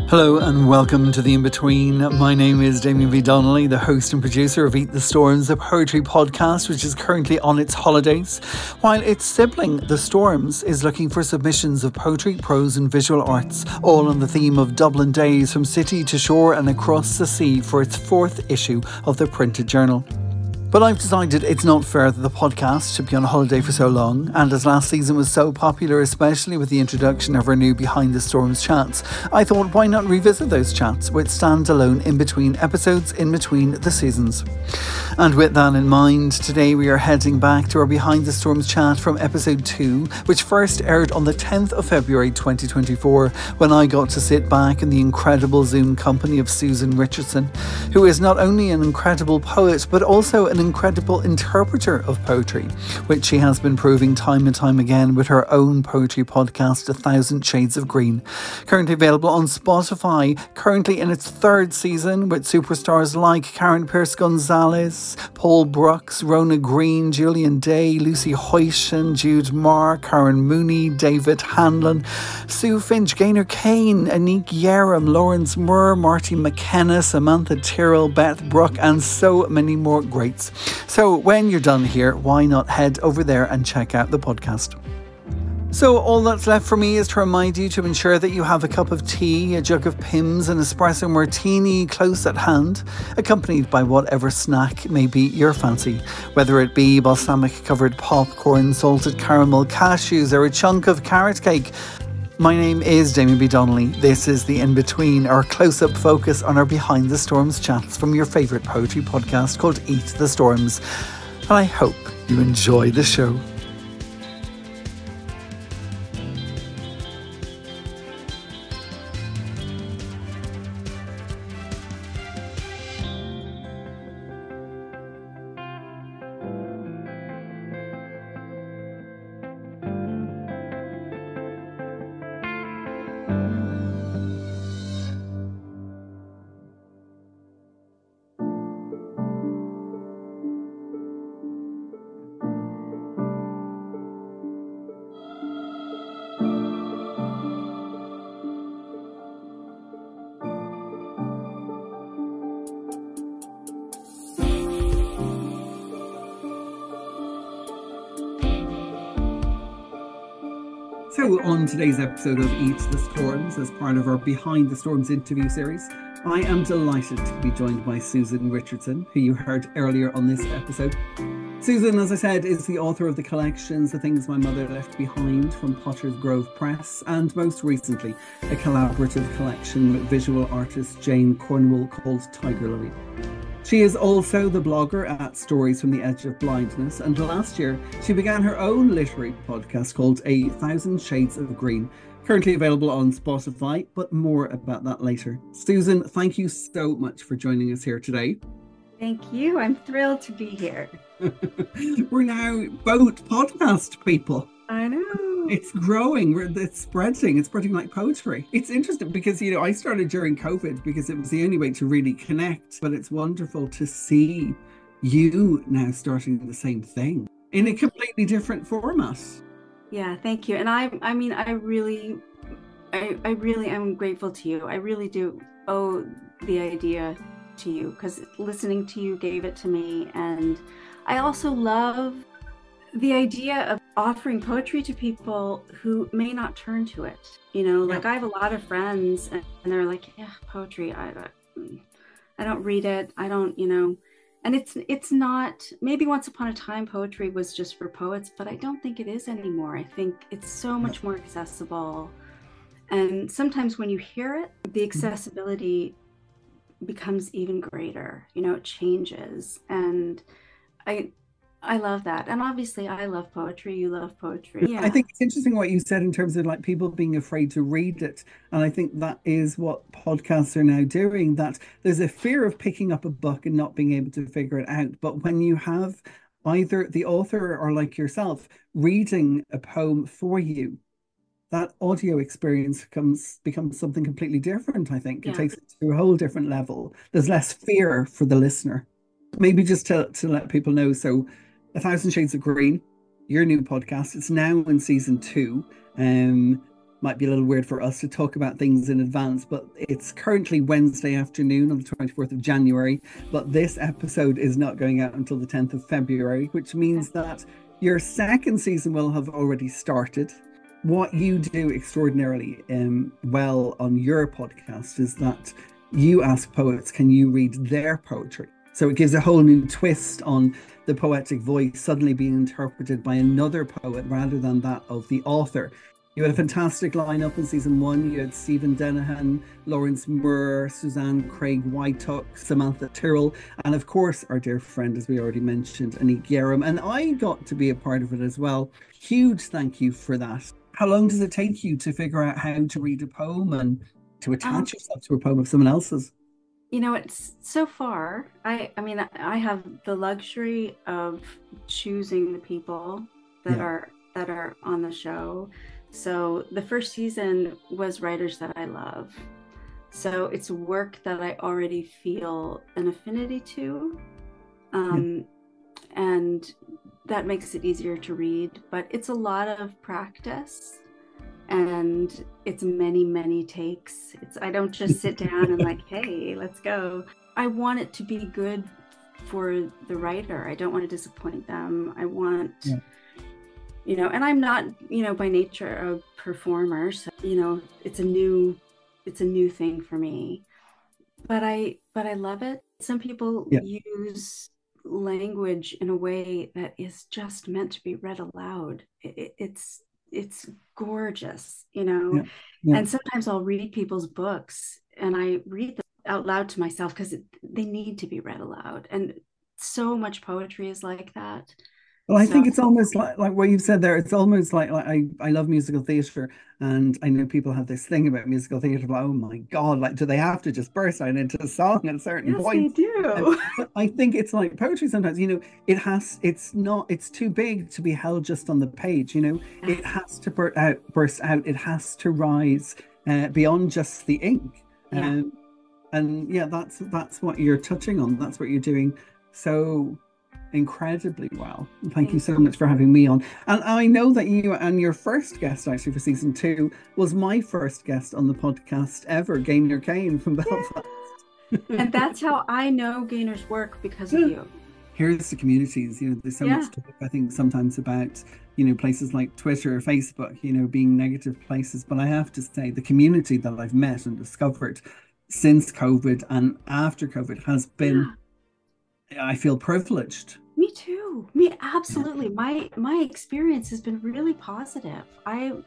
Hello and welcome to The In-Between. My name is Damien B, Donnelly, the host and producer of Eat the Storms, a poetry podcast which is currently on its holidays, while its sibling, The Storms, is looking for submissions of poetry, prose and visual arts, all on the theme of Dublin Days from city to shore and across the sea for its fourth issue of the printed journal. But I've decided it's not fair that the podcast should be on holiday for so long, and as last season was so popular, especially with the introduction of our new Behind the Storms chats, I thought why not revisit those chats with standalone in-between episodes in between the seasons. And with that in mind, today we are heading back to our Behind the Storms chat from episode 2, which first aired on the 10th of February 2024, when I got to sit back in the incredible Zoom company of Susan Richardson, who is not only an incredible poet, but also an incredible interpreter of poetry, which she has been proving time and time again with her own poetry podcast, 1,000 Shades of Green. Currently available on Spotify, currently in its third season, with superstars like Karen Pierce-Gonzalez, Paul Brooks, Rona Green, Julian Day, Lucy Hoyschen, Jude Marr, Karen Mooney, David Hanlon, Sue Finch, Gaynor Kane, Anik Yerim, Lawrence Moore, Marty McKenna, Samantha Tyrrell, Beth Brook, and so many more greats. So when you're done here, why not head over there and check out the podcast? So all that's left for me is to remind you to ensure that you have a cup of tea, a jug of Pimm's, an espresso martini close at hand, accompanied by whatever snack may be your fancy, whether it be balsamic covered popcorn, salted caramel, cashews, or a chunk of carrot cake. My name is Damien B. Donnelly. This is The In-Between, our close-up focus on our Behind the Storms chats from your favourite poetry podcast called Eat the Storms. And I hope you enjoy the show. So on today's episode of Eat the Storms, as part of our Behind the Storms interview series, I am delighted to be joined by Susan Richardson, who you heard earlier on this episode. Susan, as I said, is the author of the collections The Things My Mother Left Behind from Potter's Grove Press, and most recently a collaborative collection with visual artist Jane Cornwall called Tiger Lily. She is also the blogger at Stories from the Edge of Blindness, and last year she began her own literary podcast called 1,000 Shades of Green, currently available on Spotify, but more about that later. Susan, thank you so much for joining us here today. Thank you. I'm thrilled to be here. We're now both podcast people. I know. It's growing, it's spreading like poetry. It's interesting because, I started during COVID because it was the only way to really connect, but it's wonderful to see you now starting the same thing in a completely different format. Yeah, thank you. And I really am grateful to you. I really do owe the idea to you because listening to you gave it to me. And I also love the idea of offering poetry to people who may not turn to it. Like I have a lot of friends and they're like, yeah, poetry, I don't read it. I don't, and it's not, maybe once upon a time poetry was just for poets, but I don't think it is anymore. I think it's so much more accessible. And sometimes when you hear it, the accessibility becomes even greater, it changes. And I love that. And obviously I love poetry. You love poetry. Yeah. I think it's interesting what you said in terms of like people being afraid to read it. And I think that is what podcasts are now doing, that there's a fear of picking up a book and not being able to figure it out. But when you have either the author or like yourself reading a poem for you, that audio experience becomes something completely different, I think. It takes it to a whole different level. There's less fear for the listener. Maybe just to let people know, so 1,000 Shades of Green, your new podcast, it's now in season 2. might be a little weird for us to talk about things in advance, but it's currently Wednesday afternoon on the 24th of January. But this episode is not going out until the 10th of February, which means that your second season will have already started. What you do extraordinarily well on your podcast is that you ask poets, can you read their poetry? So it gives a whole new twist on the poetic voice suddenly being interpreted by another poet rather than that of the author. You had a fantastic lineup in season one. You had Stephen Dennehan, Lawrence Moore, Suzanne Craig Whitetuck, Samantha Tyrrell, and of course, our dear friend, as we already mentioned, Anik Yerum. And I got to be a part of it as well. Huge thank you for that. How long does it take you to figure out how to read a poem and to attach yourself to a poem of someone else's? It's so far, I have the luxury of choosing the people that are on the show. So the first season was writers that I love. So it's work that I already feel an affinity to. And that makes it easier to read, but it's a lot of practice and it's many, many takes. I don't just sit down and like, hey, let's go. I want it to be good for the writer. I don't want to disappoint them. I want, and I'm not, by nature a performer. So, it's a new thing for me, but I love it. Some people use language in a way that is just meant to be read aloud. It's gorgeous, and sometimes I'll read people's books and I read them out loud to myself because they need to be read aloud, and so much poetry is like that. Well, I think it's almost like what you've said there. It's almost like I love musical theatre, and I know people have this thing about musical theatre. Like, oh my God, like do they have to just burst out into a song at a certain point? Yes, they do. But I think it's like poetry sometimes. It's too big to be held just on the page. It has to burst out. It has to rise beyond just the ink. And that's what you're touching on. That's what you're doing. So incredibly well. Thank you so much for having me on. And I know that you and your first guest actually for season 2 was my first guest on the podcast ever, Gaynor Kane from Belfast. And that's how I know Gaynor's work, because of you. Here's the communities, there's so much talk, I think, sometimes about, places like Twitter or Facebook, being negative places. But I have to say the community that I've met and discovered since COVID and after COVID has been I feel privileged. Me too. Me absolutely. My experience has been really positive. I'm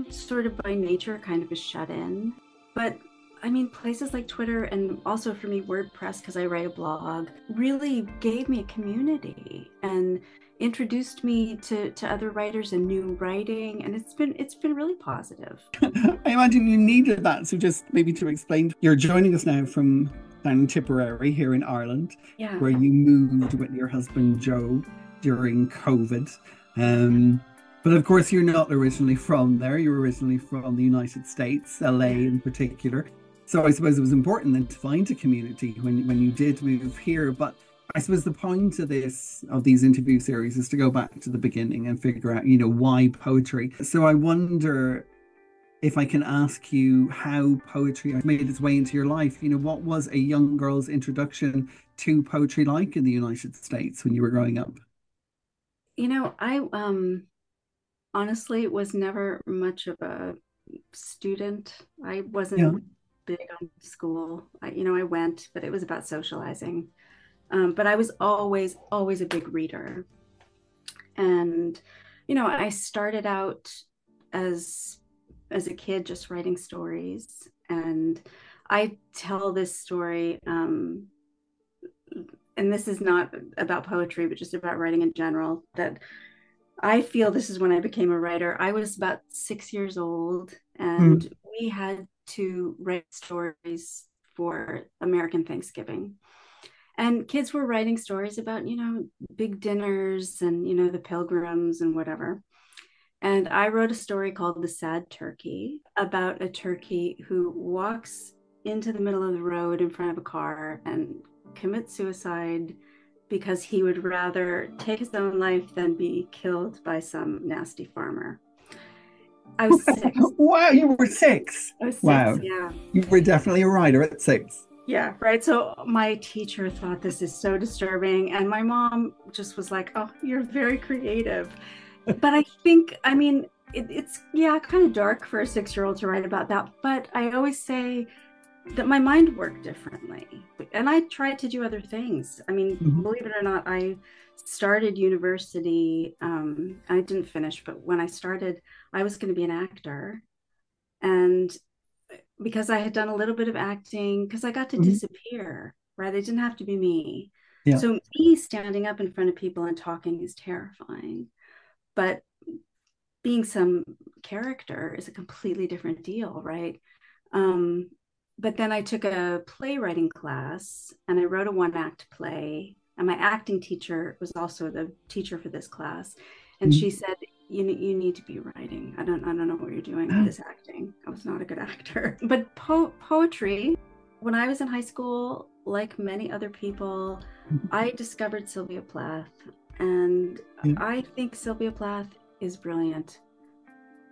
sort of by nature kind of a shut-in, but I mean, places like Twitter and also for me WordPress, because I write a blog, really gave me a community and introduced me to other writers and new writing, and it's been really positive. I imagine you needed that. So just maybe to explain, you're joining us now from down in Tipperary here in Ireland, where you moved with your husband Joe during COVID. But of course, you're not originally from there. You're originally from the United States, LA in particular. So I suppose it was important then to find a community when you did move here. But I suppose the point of these interview series is to go back to the beginning and figure out, why poetry. So I wonder if I can ask you how poetry has made its way into your life. What was a young girl's introduction to poetry like in the United States when you were growing up? I honestly was never much of a student. I wasn't big on school. I went, but it was about socializing. But I was always a big reader. And, I started out as a kid just writing stories. And I tell this story, and this is not about poetry, but just about writing in general, that I feel this is when I became a writer. I was about 6 years old, and we had to write stories for American Thanksgiving. And kids were writing stories about, big dinners and, the pilgrims and whatever. And I wrote a story called The Sad Turkey, about a turkey who walks into the middle of the road in front of a car and commits suicide because he would rather take his own life than be killed by some nasty farmer. I was 6. Wow, you were 6. I was 6, Wow. yeah. You were definitely a writer at 6. Yeah, right. So my teacher thought this is so disturbing, and my mom just was like, "Oh, you're very creative." But I think, I mean, it's yeah, kind of dark for a 6-year-old to write about that. But I always say that my mind worked differently, and I tried to do other things. I mean, Mhm. believe it or not, I started university. I didn't finish, but when I started, I was going to be an actor, and because I had done a little bit of acting, because I got to Mhm. disappear, right? It didn't have to be me. Yeah. So me standing up in front of people and talking is terrifying. But being some character is a completely different deal, right? Um, but then I took a playwriting class and I wrote a one act play. And my acting teacher was also the teacher for this class. And Mhm. she said, you need to be writing. I don't know what you're doing with this acting. I was not a good actor. But poetry, when I was in high school, like many other people, I discovered Sylvia Plath. And Yeah. I think Sylvia Plath is brilliant.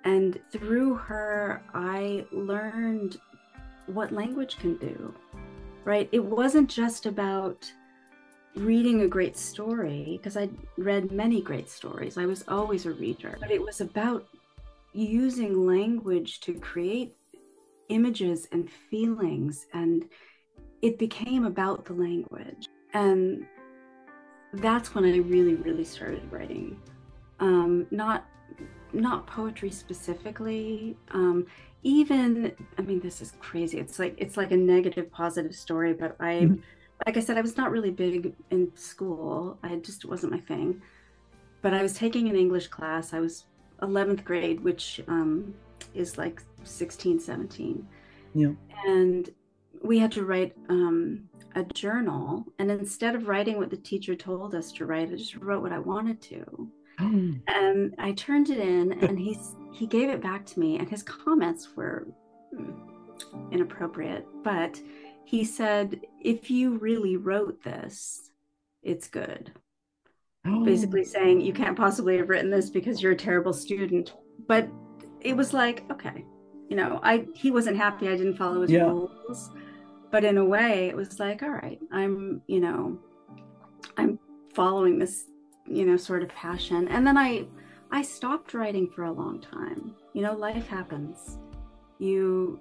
And through her, I learned what language can do, right? It wasn't just about reading a great story, because I read many great stories. I was always a reader, but it was about using language to create images and feelings. And it became about the language. And that's when I really, really started writing. Not poetry specifically. Even, I mean, this is crazy. It's like a negative positive story, but I, Mhm. like I said, I was not really big in school. I just, it wasn't my thing. But I was taking an English class. I was 11th grade, which is like 16, 17. Yeah. And we had to write a journal. And instead of writing what the teacher told us to write, I just wrote what I wanted to. And I turned it in, and he gave it back to me, and his comments were mm, inappropriate, but he said, "If you really wrote this, it's good." Oh, Basically saying you can't possibly have written this because you're a terrible student. But it was like, okay, I he wasn't happy I didn't follow his yeah. rules, but in a way it was like, all right, I'm following this, sort of passion. And then I stopped writing for a long time. Life happens. Your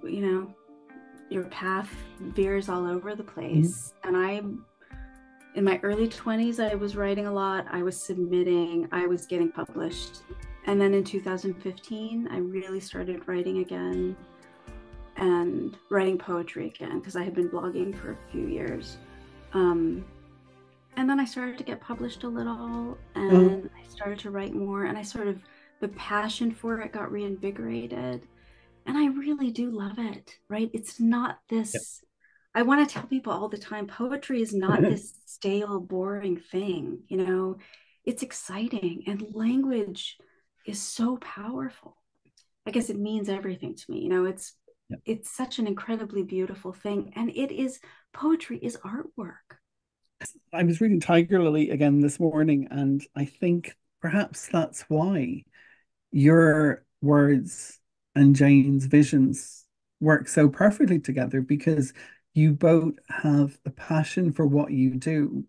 path veers all over the Mhm. place. And I in my early 20s, I was writing a lot. I was submitting, I was getting published. And then in 2015, I really started writing again and writing poetry again because I had been blogging for a few years. Um, and then I started to get published a little, Uh, and I started to write more, and the passion for it got reinvigorated. And I really do love it, right? It's not yeah. this, I want to tell people all the time, poetry is not this stale, boring thing, it's exciting, and language is so powerful. I guess it means everything to me. Yeah. It's such an incredibly beautiful thing. And poetry is artwork. I was reading Tiger Lily again this morning, and I think perhaps that's why your words and Jane's visions work so perfectly together, because you both have a passion for what you do,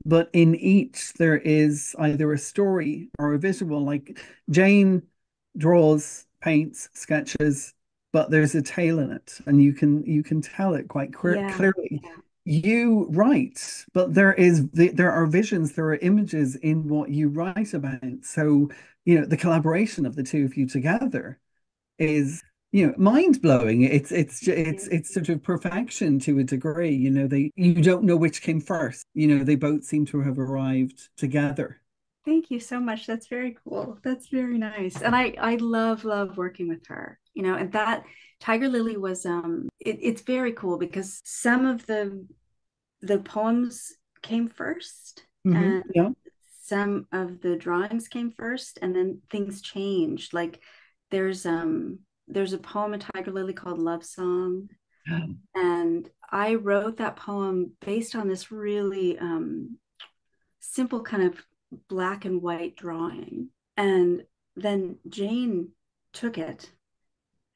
but in each there is either a story or a visual. Like Jane draws, paints, sketches, but there's a tale in it, and you can tell it quite Yeah. clearly. Yeah. You write, but there are visions, there are images in what you write about. So the collaboration of the two of you together is mind blowing. It's sort of perfection to a degree. You don't know which came first. They both seem to have arrived together. Thank you so much. That's very cool. That's very nice. And I love working with her, and that Tiger Lily was it's very cool because some of the poems came first, and Yeah. some of the drawings came first, and then things changed. Like there's a poem in Tiger Lily called Love Song, and I wrote that poem based on this really simple kind of black and white drawing. And then Jane took it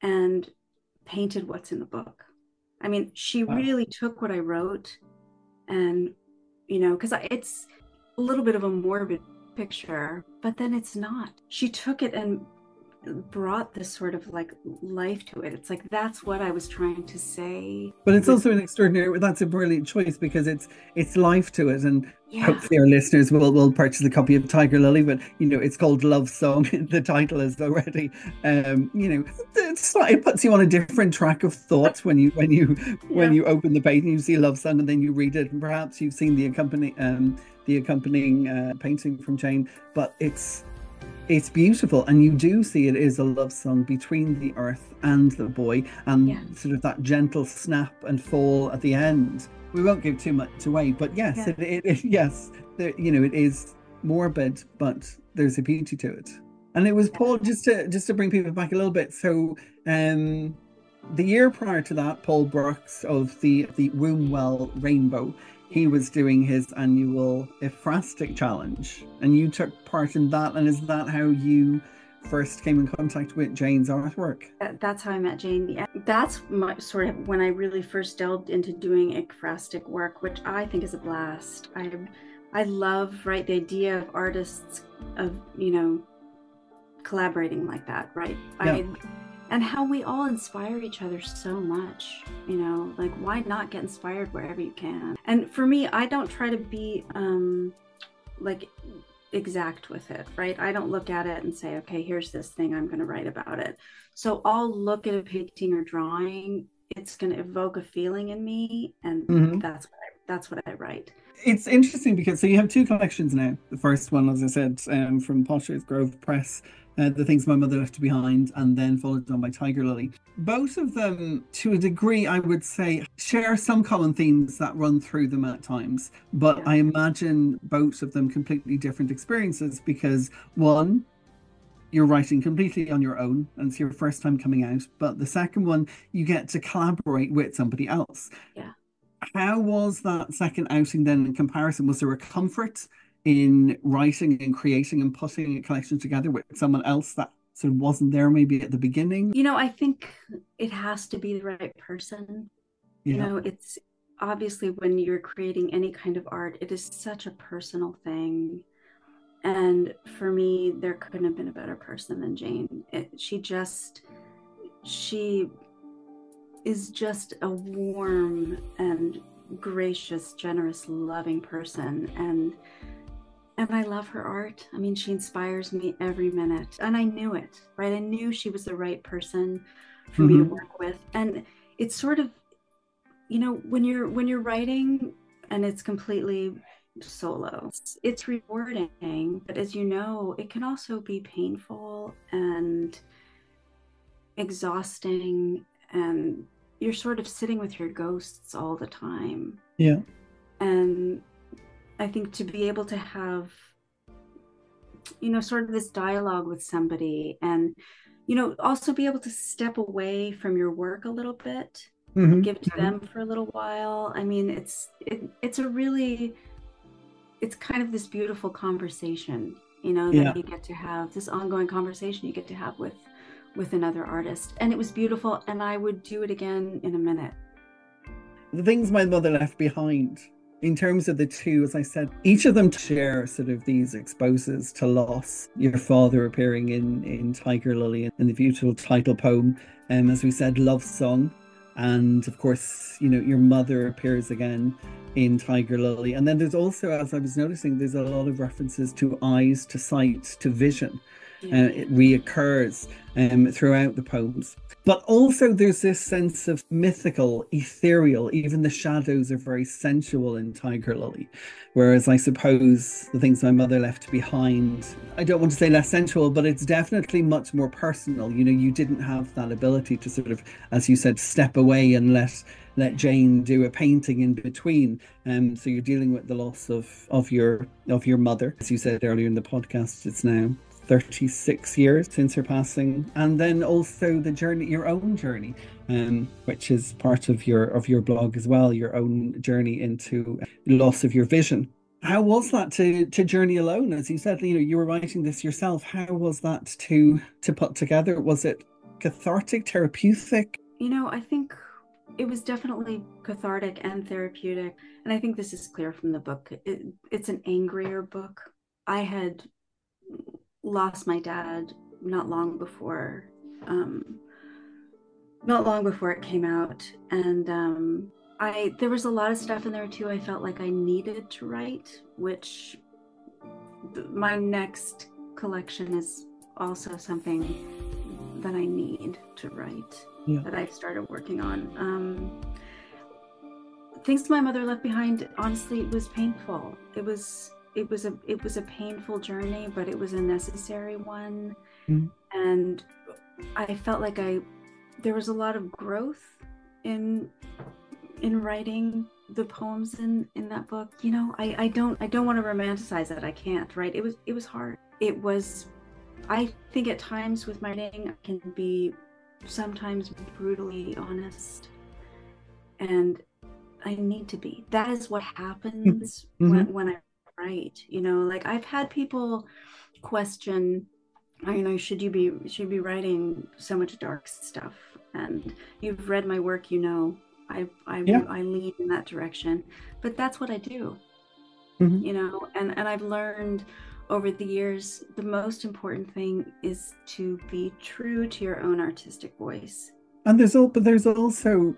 and painted what's in the book. I mean, she Wow. really took what I wrote and, because it's a little bit of a morbid picture, but then it's not. She took it and brought this sort of like life to it. It's like that's what I was trying to say But it's with, also an extraordinary, that's a brilliant choice because it's life to it. And yeah, hopefully our listeners will purchase a copy of Tiger Lily, but it's called Love Song. The title is already it puts you on a different track of thought when yeah, you open the page and you see Love Song and then you read it, and perhaps you've seen the accompanying painting from Jane, but it's beautiful, and you do see it is a love song between the earth and the boy, yeah, and sort of that gentle snap and fall at the end. We won't give too much away, but yes, yeah, yes, it is morbid, but there's a beauty to it. And it was Paul, just to bring people back a little bit. So, the year prior to that, Paul Brooks of the Wombwell Rainbow, he was doing his annual Ephrastic Challenge, and you took part in that. And is that how you first came in contact with Jane's artwork? that's how I met Jane. Yeah. That's my sort of when I really first delved into doing ekphrastic work, which I think is a blast. I love, right, the idea of artists of collaborating like that, right? Yeah. And how we all inspire each other so much, like why not get inspired wherever you can? And for me, I don't try to be like exact with it, right? I don't look at it and say, okay, here's this thing, I'm going to write about it. So I'll look at a painting or drawing, it's going to evoke a feeling in me, and Mm-hmm. that's what I write. It's interesting because so you have two collections now. The first one, as I said, from Potter's Grove Press, The Things My Mother Left Behind, and then followed on by Tiger Lily. Both of them, to a degree, I would say, share some common themes that run through them at times. But Yeah, I imagine both of them completely different experiences because one, you're writing completely on your own and it's your first time coming out. But the second one, you get to collaborate with somebody else. yeah. How was that second outing then in comparison? Was there a comfort in writing and creating and putting a collection together with someone else that sort of wasn't there maybe at the beginning? I think it has to be the right person. Yeah. It's obviously when you're creating any kind of art, it is such a personal thing. And for me, there couldn't have been a better person than Jane. She is just a warm and gracious, generous, loving person. And I love her art. I mean, she inspires me every minute. And I knew it, right? I knew she was the right person for me to Mm-hmm. work with. And it's sort of, when you're writing and it's completely solo, it's rewarding, but as you know, it can also be painful and exhausting, and you're sort of sitting with your ghosts all the time. Yeah. And I think to be able to have sort of this dialogue with somebody, and also be able to step away from your work a little bit and Mm-hmm. give to them for a little while. I mean, it's kind of this beautiful conversation, Yeah. that you get to have, this ongoing conversation you get to have with another artist. And it was beautiful, and I would do it again in a minute. The Things My Mother Left Behind, in terms of the two, as I said, each of them share sort of these exposes to loss. Your father appearing in Tiger Lily in the beautiful title poem, as we said, Love Song. And of course, your mother appears again in Tiger Lily. And then there's also, as I was noticing, there's a lot of references to eyes, to sight, to vision. Yeah, It reoccurs throughout the poems. But also there's this sense of mythical, ethereal, even the shadows are very sensual in Tiger Lily. Whereas I suppose The Things My Mother Left Behind, I don't want to say less sensual, but it's definitely much more personal. You didn't have that ability to sort of, as you said, step away and let Jane do a painting in between. So you're dealing with the loss of your mother. As you said earlier in the podcast, it's now 36 years since her passing, and then also the journey, your own journey, which is part of your blog as well, your own journey into loss of your vision. How was that to journey alone? As you said, you were writing this yourself. How was that to put together? Was it cathartic, therapeutic? I think it was definitely cathartic and therapeutic. And I think this is clear from the book. It's an angrier book. I had lost my dad not long before um, not long before it came out, and I there was a lot of stuff in there too I felt like I needed to write, which my next collection is also something that I need to write, Yeah. that I've started working on. Things my mother left behind, honestly, it was painful. It was a painful journey, but it was a necessary one. Mm. And I felt like there was a lot of growth in writing the poems in that book. I don't want to romanticize it. I can't, right? It was hard. I think at times with my writing I can be sometimes brutally honest, and I need to be. That is what happens Mm-hmm. when I write. Like I've had people question, should you be writing so much dark stuff? And you've read my work, I Yeah. I lean in that direction, but that's what I do. Mm-hmm. And I've learned over the years the most important thing is to be true to your own artistic voice. And there's also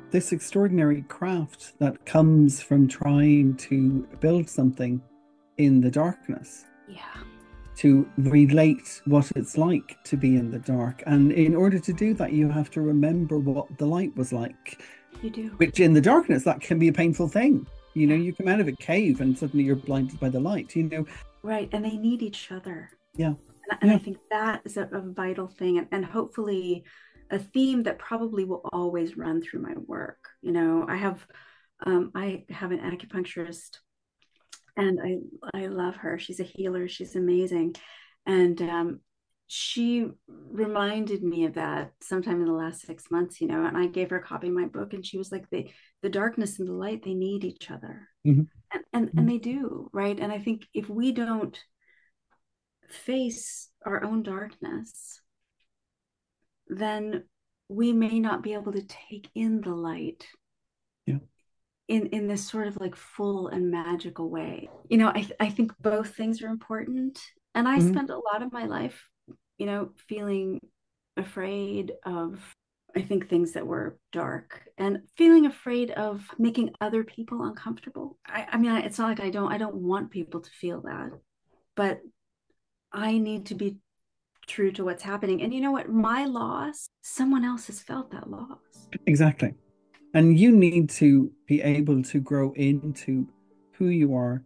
this extraordinary craft that comes from trying to build something in the darkness, Yeah, to relate what it's like to be in the dark. And in order to do that, you have to remember what the light was like, you do. which in the darkness, that can be a painful thing. Yeah, You come out of a cave and suddenly you're blinded by the light. right. And they need each other. Yeah. And I Yeah. think that is a vital thing, and hopefully a theme that probably will always run through my work. I have an acupuncturist, and I love her. She's a healer. She's amazing, and she reminded me of that sometime in the last 6 months. And I gave her a copy of my book, and she was like, the darkness and the light, they need each other, Mhm. and they do, right? And I think if we don't face our own darkness, then we may not be able to take in the light Yeah. in this sort of like full and magical way. I think both things are important. And I Mhm. spent a lot of my life, feeling afraid of, I think, things that were dark, and feeling afraid of making other people uncomfortable. I mean, it's not like I don't want people to feel that, but I need to be true to what's happening. And you know what? My loss, someone else has felt that loss. Exactly. And you need to be able to grow into who you are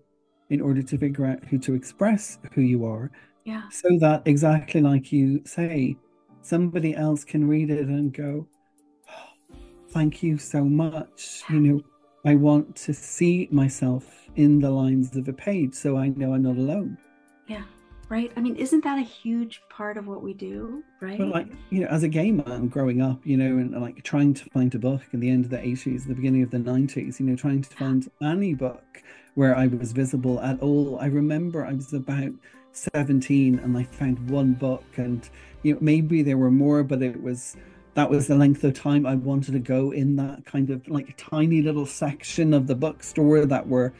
in order to figure out who to express who you are, Yeah. so that exactly like you say, somebody else can read it and go, "Oh, thank you so much. I want to see myself in the lines of a page so I know I'm not alone." Yeah. Right. I mean, isn't that a huge part of what we do? But Right. like, as a gay man growing up, and like trying to find a book in the end of the 80s, the beginning of the 90s, trying to find any book where I was visible at all. I remember I was about 17 and I found one book, and maybe there were more, but that was the length of time I wanted to go in that kind of like tiny little section of the bookstore that were,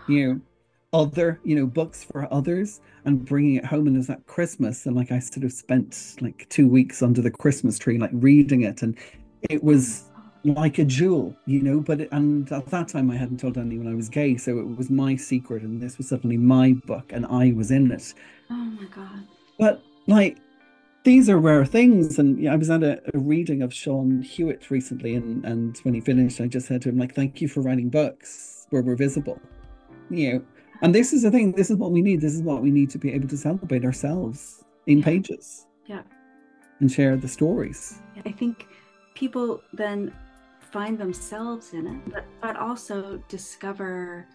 you know, other, books for others, and bringing it home. And it was at Christmas, and like I sort of spent like 2 weeks under the Christmas tree, like reading it, and it Oh my was God. like a jewel, and at that time I hadn't told anyone I was gay, so it was my secret, and this was suddenly my book, and I was in it. Oh my God. But like, these are rare things. And I was at a reading of Sean Hewitt recently, and when he finished, I just said to him, like, thank you for writing books where we're visible. you know and this is the thing, this is what we need, to be able to celebrate ourselves in Yeah. pages Yeah. and share the stories. I think people then find themselves in it, but also discover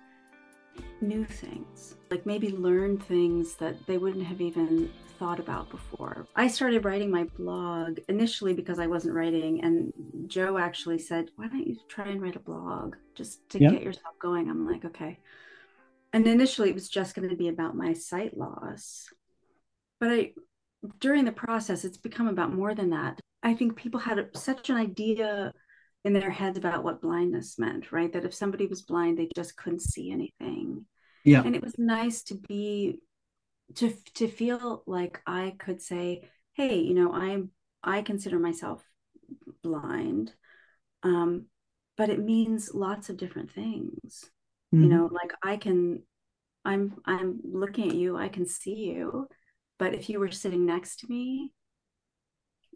new things, like maybe learn things that they wouldn't have even thought about before. I started writing my blog initially because I wasn't writing, and Joe actually said, why don't you try and write a blog just to Yeah. get yourself going? I'm like, okay. And initially it was just going to be about my sight loss, but during the process it's become about more than that. I think people had such an idea in their heads about what blindness meant, right? That if somebody was blind, they just couldn't see anything. Yeah. And it was nice to be to feel like I could say, hey, I consider myself blind, um, but it means lots of different things. Hmm. Like I'm looking at you, I can see you, but if you were sitting next to me,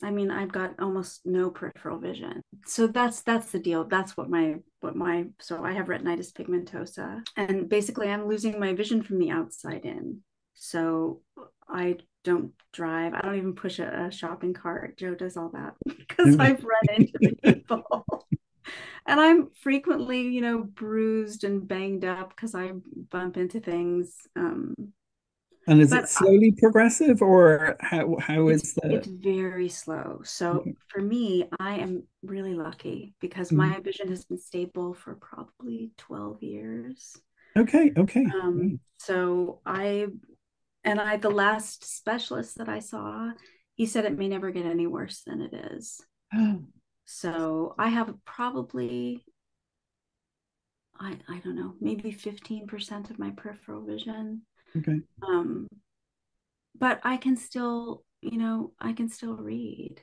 I mean, I've got almost no peripheral vision. So that's the deal. That's so I have retinitis pigmentosa, and basically I'm losing my vision from the outside in. So I don't drive. I don't even push a shopping cart. Joe does all that because Okay. I've run into people. And I'm frequently, bruised and banged up because I bump into things. And is it But slowly progressive, or how is it's the? very slow. So Okay. for me, I am really lucky because Mhm. my vision has been stable for probably 12 years. Okay. Okay. So the last specialist that I saw, he said it may never get any worse than it is. Oh, So I have probably, I don't know, maybe 15% of my peripheral vision. okay. Um, but I can still read.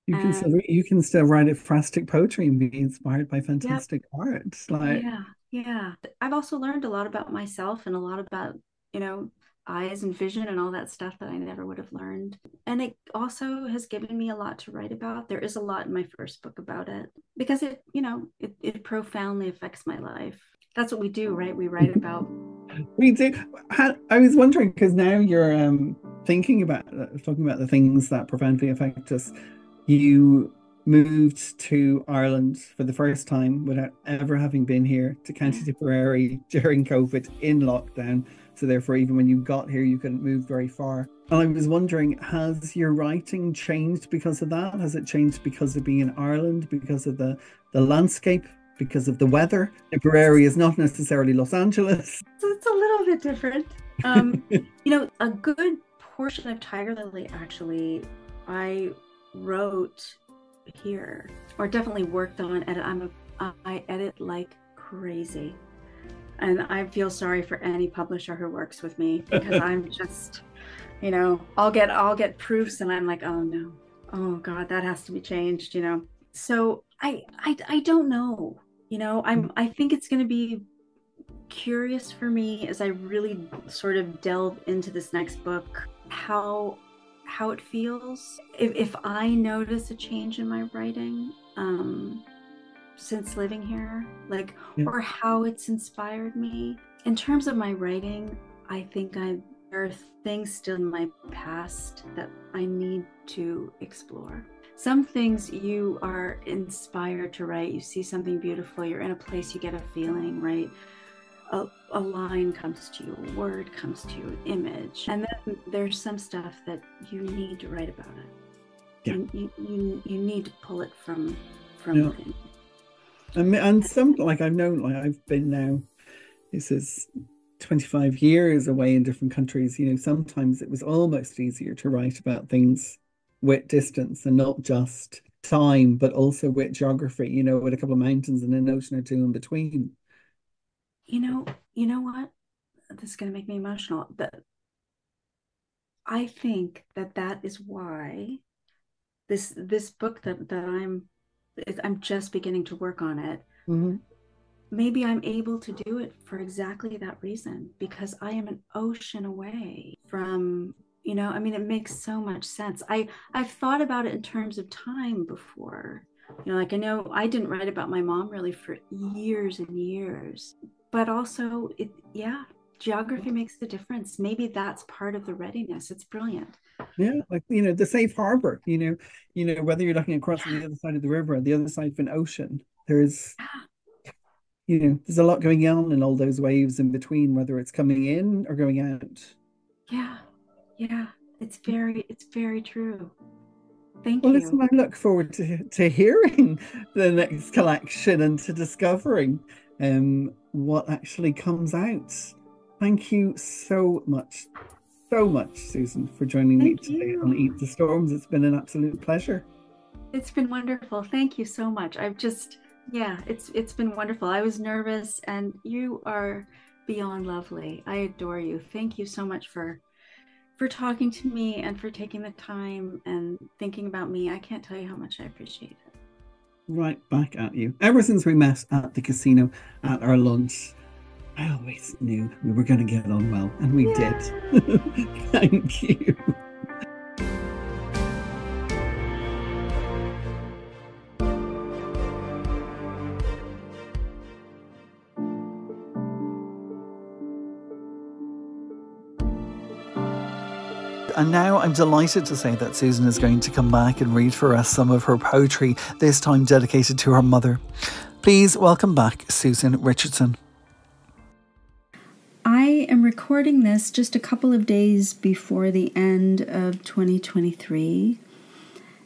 And You can still write fantastic poetry and be inspired by yep, fantastic art. Like, yeah, yeah. I've also learned a lot about myself and a lot about, you know, eyes and vision and all that stuff that I never would have learned. And it also has given me a lot to write about. There is a lot in my first book about it because it profoundly affects my life. That's what we do, right? We write about. we do. I was wondering because now you're thinking about talking about the things that profoundly affect us. You moved to Ireland for the first time without ever having been here to Yeah. County Tipperary during COVID in lockdown. So therefore, even when you got here, you couldn't move very far. And I was wondering, has your writing changed because of that? Has it changed because of being in Ireland, because of the landscape, because of the weather? Tipperary is not necessarily Los Angeles. So it's a little bit different. A good portion of Tiger Lily actually, I wrote here, or definitely worked on. I edit like crazy, and I feel sorry for any publisher who works with me because I'm just, I'll get proofs, and I'm like, oh no, oh God, that has to be changed. So I don't know. I think it's going to be curious for me as I really sort of delve into this next book how it feels if I notice a change in my writing since living here, like, Yeah. or how it's inspired me. In terms of my writing, I think there are things still in my past that I need to explore. Some things you are inspired to write, you see something beautiful, you're in a place, you get a feeling, right? A line comes to you, a word comes to you, an image, and then there's some stuff that you need to write about it. Yeah. You need to pull it from Yeah. within. And some, like I've known, like I've been now, this is 25 years away in different countries. Sometimes it was almost easier to write about things with distance and not just time, but also with geography, with a couple of mountains and an ocean or two in between. You know what? This is going to make me emotional. But I think that is why this book that I'm just beginning to work on it. Hmm. Maybe I'm able to do it for exactly that reason, because I am an ocean away from, I mean, it makes so much sense. I've thought about it in terms of time before. Like, I know I didn't write about my mom really for years and years, but also yeah, geography makes the difference. Maybe that's part of the readiness. It's brilliant. Yeah, like the safe harbor, whether you're looking across Yeah, the other side of the river or the other side of an ocean, there's yeah, there's a lot going on in all those waves in between, whether it's coming in or going out. yeah, yeah. It's very true. Thank Well, listen, you. I look forward to hearing the next collection and to discovering what actually comes out. Thank you so much, Susan, for joining me Thank today on you. Eat the Storms. It's been an absolute pleasure. It's been wonderful. Thank you so much. Yeah, it's been wonderful. I was nervous, and you are beyond lovely. I adore you. Thank you so much for talking to me and for taking the time and thinking about me. I can't tell you how much I appreciate it. Right back at you. Ever since we met at the casino at our lunch, I always knew we were going to get on well, and we did. Thank you. And now I'm delighted to say that Susan is going to come back and read for us some of her poetry, this time dedicated to her mother. Please welcome back Susan Richardson. I am recording this just a couple of days before the end of 2023.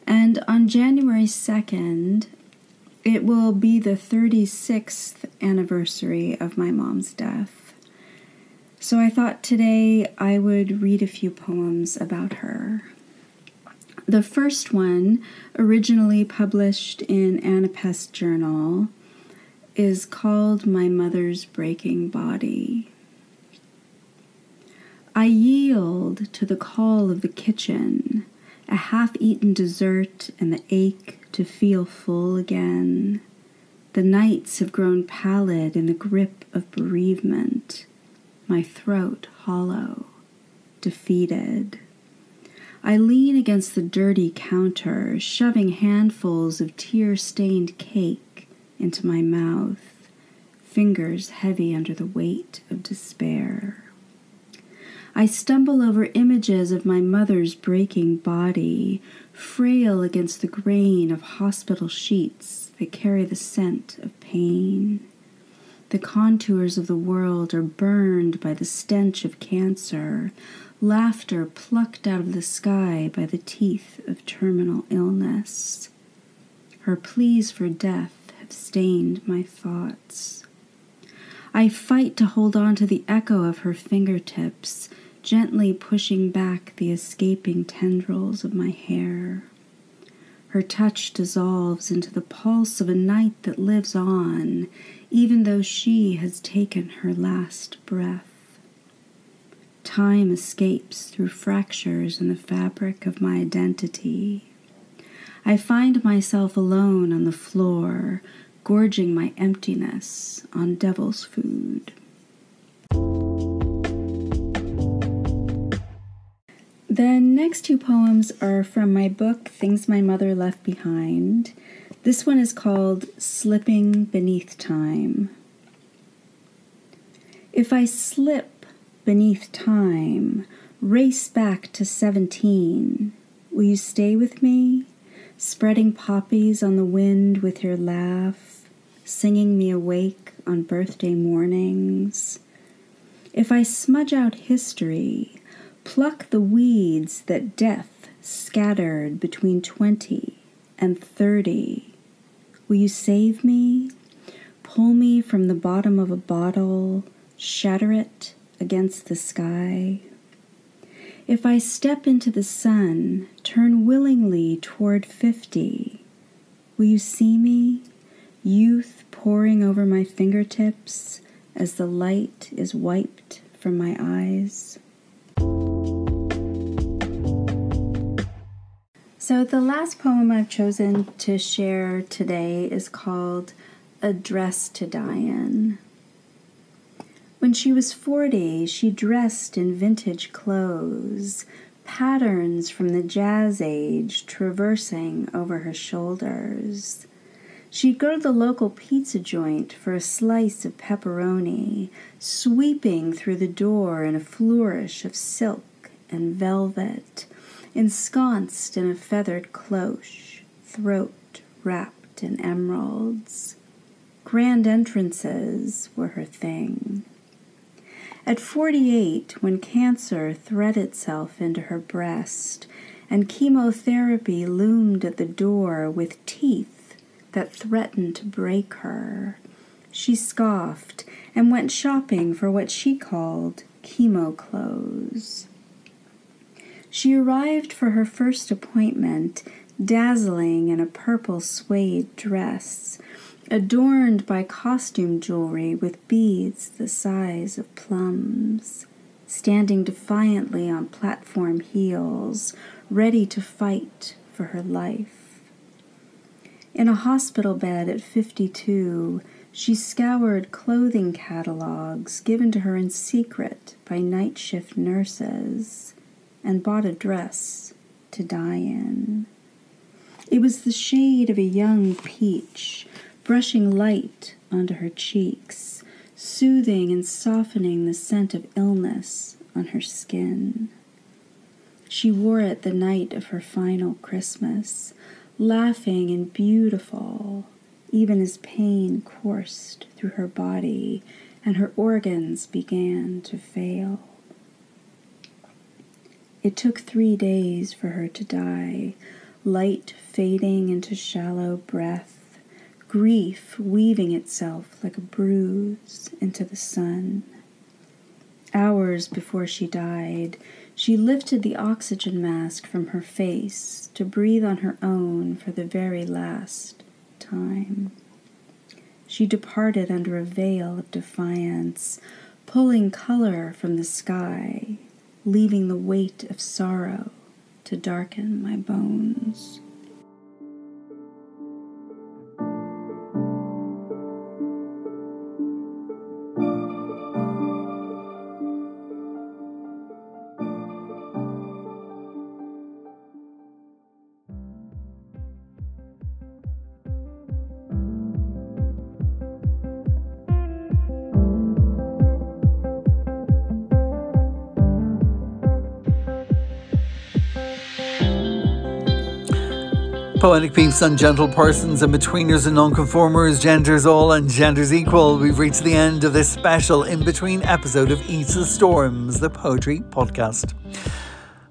And on January 2nd, it will be the 36th anniversary of my mom's death. So I thought today I would read a few poems about her. The first one, originally published in Anna Pest's journal, is called My Mother's Breaking Body. I yield to the call of the kitchen, a half-eaten dessert and the ache to feel full again. The nights have grown pallid in the grip of bereavement. My throat hollow, defeated. I lean against the dirty counter, shoving handfuls of tear-stained cake into my mouth, fingers heavy under the weight of despair. I stumble over images of my mother's breaking body, frail against the grain of hospital sheets that carry the scent of pain. The contours of the world are burned by the stench of cancer, laughter plucked out of the sky by the teeth of terminal illness. Her pleas for death have stained my thoughts. I fight to hold on to the echo of her fingertips, gently pushing back the escaping tendrils of my hair. Her touch dissolves into the pulse of a night that lives on, even though she has taken her last breath. Time escapes through fractures in the fabric of my identity. I find myself alone on the floor, gorging my emptiness on devil's food. The next two poems are from my book, Things My Mother Left Behind. This one is called Slipping Beneath Time. If I slip beneath time, race back to 17, will you stay with me, spreading poppies on the wind with your laugh, singing me awake on birthday mornings? If I smudge out history, pluck the weeds that death scattered between 20 and 30. Will you save me? Pull me from the bottom of a bottle, shatter it against the sky. If I step into the sun, turn willingly toward 50, will you see me? Youth pouring over my fingertips as the light is wiped from my eyes. So the last poem I've chosen to share today is called Address to Diane. When she was 40, she dressed in vintage clothes, patterns from the jazz age traversing over her shoulders. She'd go to the local pizza joint for a slice of pepperoni, sweeping through the door in a flourish of silk and velvet, ensconced in a feathered cloche, throat wrapped in emeralds. Grand entrances were her thing. At 48, when cancer thread itself into her breast and chemotherapy loomed at the door with teeth that threatened to break her, she scoffed and went shopping for what she called chemo clothes. She arrived for her first appointment dazzling in a purple suede dress, adorned by costume jewelry with beads the size of plums, standing defiantly on platform heels, ready to fight for her life. In a hospital bed at 52, she scoured clothing catalogs given to her in secret by night shift nurses and bought a dress to die in. It was the shade of a young peach, brushing light onto her cheeks, soothing and softening the scent of illness on her skin. She wore it the night of her final Christmas, laughing and beautiful, even as pain coursed through her body and her organs began to fail. It took 3 days for her to die, light fading into shallow breath, grief weaving itself like a bruise into the sun. Hours before she died, she lifted the oxygen mask from her face to breathe on her own for the very last time. She departed under a veil of defiance, pulling color from the sky, leaving the weight of sorrow to darken my bones. Poetic peeps and gentle persons and betweeners and nonconformers, genders all and genders equal. We've reached the end of this special in-between episode of Eat the Storms, the poetry podcast.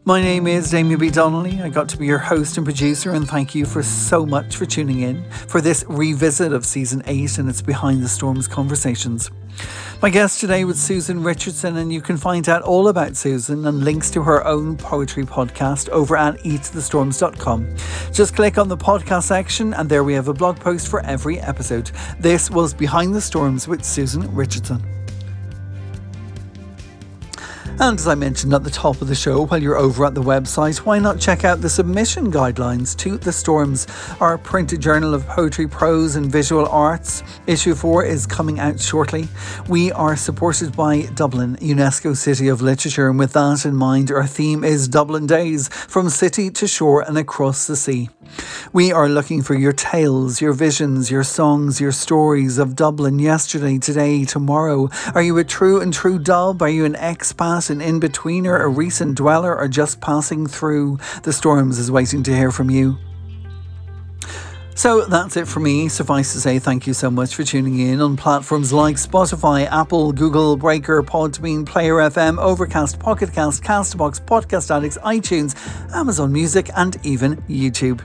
My name is Damien B. Donnelly. I got to be your host and producer, and thank you for so much for tuning in for this revisit of Season 8 and its Behind the Storms conversations. My guest today was Susan Richardson, and you can find out all about Susan and links to her own poetry podcast over at eatthestorms.com. Just click on the podcast section and there we have a blog post for every episode. This was Behind the Storms with Susan Richardson. And as I mentioned at the top of the show, while you're over at the website, why not check out the submission guidelines to The Storms, our printed journal of poetry, prose and visual arts. Issue 4 is coming out shortly. We are supported by Dublin, UNESCO City of Literature, and with that in mind, our theme is Dublin Days, from city to shore and across the sea. We are looking for your tales, your visions, your songs, your stories of Dublin yesterday, today, tomorrow. Are you a true Dub? Are you an expat, an in-betweener, a recent dweller, or just passing through? The Storms is waiting to hear from you. So that's it for me. Suffice to say, thank you so much for tuning in on platforms like Spotify, Apple, Google, Breaker, Podbean, Player FM, Overcast, Pocket Cast, Castbox, Podcast Addicts, iTunes, Amazon Music, and even YouTube.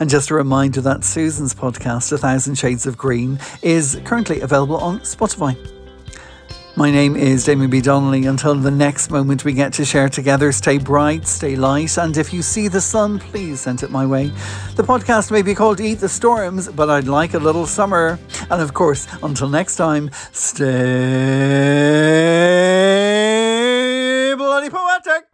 And just a reminder that Susan's podcast, 1,000 Shades of Green, is currently available on Spotify. My name is Damien B. Donnelly. Until the next moment we get to share together, stay bright, stay light, and if you see the sun, please send it my way. The podcast may be called Eat the Storms, but I'd like a little summer. And of course, until next time, stay bloody poetic.